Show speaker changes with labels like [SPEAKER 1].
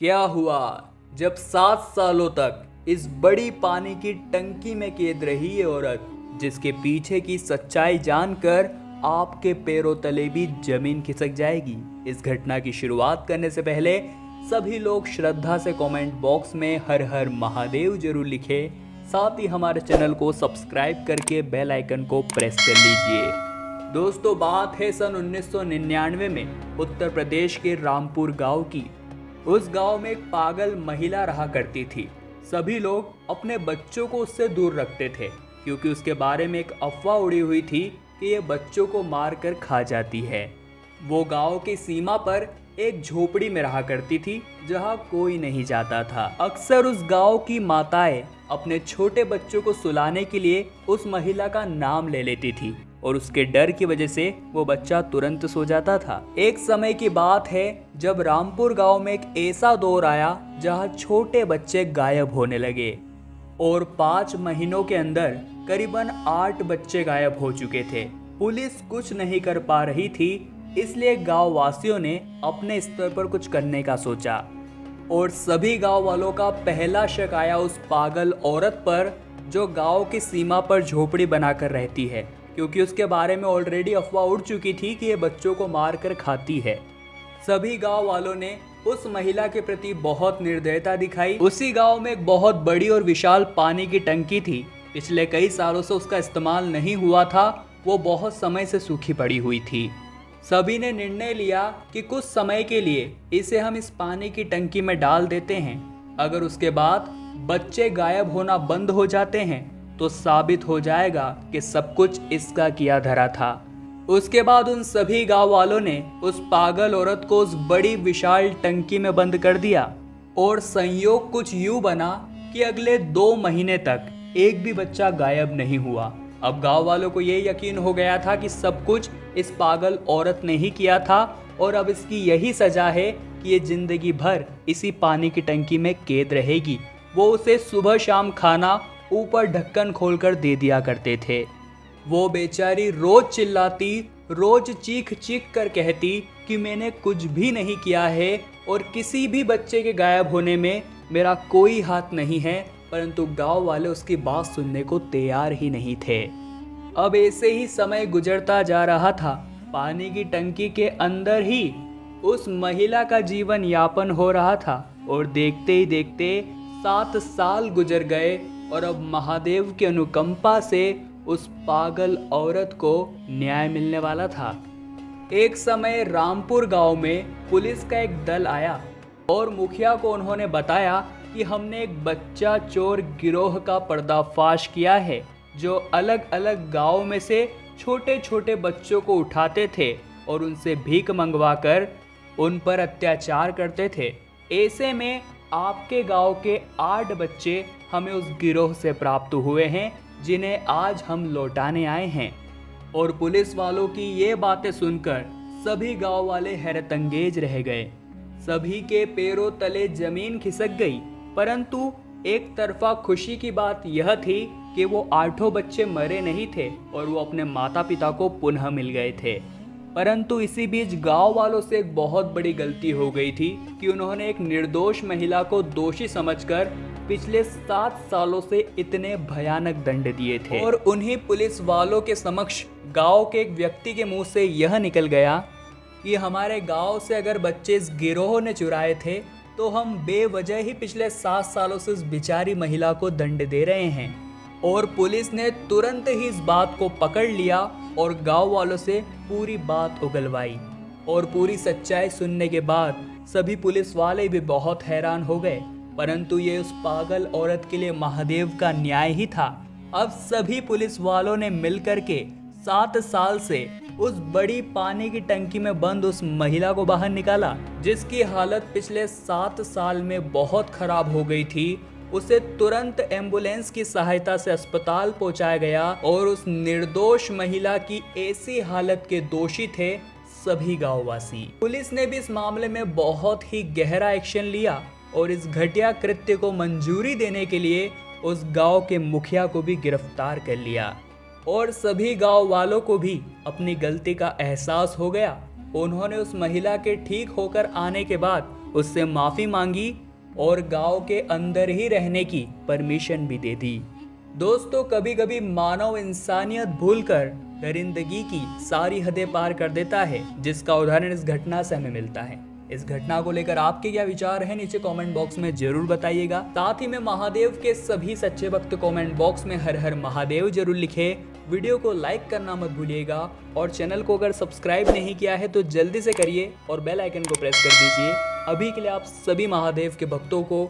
[SPEAKER 1] क्या हुआ जब 7 सालों तक इस बड़ी पानी की टंकी में कैद रही ये औरत, जिसके पीछे की सच्चाई जानकर आपके पैरों तले भी जमीन खिसक जाएगी। इस घटना की शुरुआत करने से पहले सभी लोग श्रद्धा से कमेंट बॉक्स में हर हर महादेव जरूर लिखें। साथ ही हमारे चैनल को सब्सक्राइब करके बेल आइकन को प्रेस कर लीजिए। दोस्तों, बात है सन 1999 में उत्तर प्रदेश के रामपुर गांव की। उस गांव में एक पागल महिला रहा करती थी। सभी लोग अपने बच्चों को उससे दूर रखते थे क्योंकि उसके बारे में एक अफवाह उड़ी हुई थी कि ये बच्चों को मार कर खा जाती है। वो गांव की सीमा पर एक झोपड़ी में रहा करती थी जहां कोई नहीं जाता था। अक्सर उस गांव की माताएं अपने छोटे बच्चों को सुलाने के लिए उस महिला का नाम ले लेती थी और उसके डर की वजह से वो बच्चा तुरंत सो जाता था। एक समय की बात है जब रामपुर गांव में एक ऐसा दौर आया जहां छोटे बच्चे गायब होने लगे और 5 महीनों के अंदर करीबन 8 बच्चे गायब हो चुके थे। पुलिस कुछ नहीं कर पा रही थी, इसलिए गांव वासियों ने अपने स्तर पर कुछ करने का सोचा और सभी गांव वालों का पहला शक आया उस पागल औरत पर जो गांव की सीमा पर झोपड़ी बनाकर रहती है, क्योंकि उसके बारे में ऑलरेडी अफवाह उड़ चुकी थी कि ये बच्चों को मार कर खाती है। सभी गांव वालों ने उस महिला के प्रति बहुत निर्दयता दिखाई। उसी गांव में एक बहुत बड़ी और विशाल पानी की टंकी थी। पिछले कई सालों से उसका इस्तेमाल नहीं हुआ था, वो बहुत समय से सूखी पड़ी हुई थी। सभी ने निर्णय लिया कि कुछ समय के लिए इसे हम इस पानी की टंकी में डाल देते हैं। अगर उसके बाद बच्चे गायब होना बंद हो जाते हैं तो साबित हो जाएगा कि सब कुछ इसका किया धरा था। उसके बाद उन सभी गांव वालों ने उस पागल औरत को उस बड़ी विशाल टंकी में बंद कर दिया और संयोग कुछ यूं बना कि अगले 2 महीने तक एक भी बच्चा गायब नहीं हुआ। अब गांव वालों को ये यकीन हो गया था कि सब कुछ इस पागल औरत ने ही किया था और अब इसकी यही सजा है कि ये जिंदगी भर इसी पानी की टंकी में कैद रहेगी। वो उसे सुबह शाम खाना ऊपर ढक्कन खोलकर दे दिया करते थे। वो बेचारी रोज चिल्लाती, रोज चीख चीख कर कहती कि मैंने कुछ भी नहीं किया है और किसी भी बच्चे के गायब होने में मेरा कोई हाथ नहीं है, परंतु गांव वाले उसकी बात सुनने को तैयार ही नहीं थे। अब ऐसे ही समय गुजरता जा रहा था। पानी की टंकी के अंदर ही उस महिला का जीवन यापन हो रहा था और देखते ही देखते 7 साल गुजर गए और अब महादेव की अनुकंपा से उस पागल औरत को न्याय मिलने वाला था। एक समय रामपुर गांव में पुलिस का एक दल आया और मुखिया को उन्होंने बताया कि हमने एक बच्चा चोर गिरोह का पर्दाफाश किया है जो अलग अलग गांव में से छोटे छोटे बच्चों को उठाते थे और उनसे भीख मंगवाकर उन पर अत्याचार करते थे। ऐसे में आपके गांव के 8 बच्चे हमें उस गिरोह से प्राप्त हुए हैं जिन्हें आज हम लौटाने आए हैं। और पुलिस वालों की ये बातें सुनकर सभी गांव वाले हैरतअंगेज रह गए। सभी के पैरों तले जमीन खिसक गई, परंतु एक तरफा खुशी की बात यह थी कि वो 8 बच्चे मरे नहीं थे और वो अपने माता पिता को पुनः मिल गए थे। परंतु इसी बीच गांव वालों से एक बहुत बड़ी गलती हो गई थी कि उन्होंने एक निर्दोष महिला को दोषी समझकर पिछले 7 सालों से इतने भयानक दंड दिए थे। और उन्हीं पुलिस वालों के समक्ष गांव के एक व्यक्ति के मुंह से यह निकल गया कि हमारे गांव से अगर बच्चे इस गिरोह ने चुराए थे तो हम बेवजह ही पिछले 7 सालों से उस बेचारी महिला को दंड दे रहे हैं। और पुलिस ने तुरंत ही इस बात को पकड़ लिया और गांव वालों से पूरी बात उगलवाई। और पूरी सच्चाई सुनने के बाद सभी पुलिस वाले भी बहुत हैरान हो गए, परंतु ये उस पागल औरत के लिए महादेव का न्याय ही था। अब सभी पुलिस वालों ने मिलकर के 7 साल से उस बड़ी पानी की टंकी में बंद उस महिला को बाहर निकाला, जिसकी हालत पिछले 7 साल में बहुत खराब हो गई थी। उसे तुरंत एम्बुलेंस की सहायता से अस्पताल पहुंचाया गया और उस निर्दोष महिला की ऐसी हालत के दोषी थे सभी गांववासी। पुलिस ने भी इस मामले में बहुत ही गहरा एक्शन लिया और इस घटिया कृत्य को मंजूरी देने के लिए उस गांव के मुखिया को भी गिरफ्तार कर लिया। और सभी गांव वालों को भी अपनी गलती का एहसास हो गया। उन्होंने उस महिला के ठीक होकर आने के बाद उससे माफ़ी मांगी और गांव के अंदर ही रहने की परमिशन भी दे दी। दोस्तों, कभी कभी मानव इंसानियत भूलकर दरिंदगी की सारी हदें पार कर देता है, जिसका उदाहरण इस घटना से हमें मिलता है। इस घटना को लेकर आपके क्या विचार हैं, नीचे कमेंट बॉक्स में जरूर बताइएगा। साथ ही में महादेव के सभी सच्चे भक्त कमेंट बॉक्स में हर हर महादेव जरूर लिखे। वीडियो को लाइक करना मत भूलिएगा और चैनल को अगर सब्सक्राइब नहीं किया है तो जल्दी से करिए और बेल आइकन को प्रेस कर दीजिए। अभी के लिए आप सभी महादेव के भक्तों को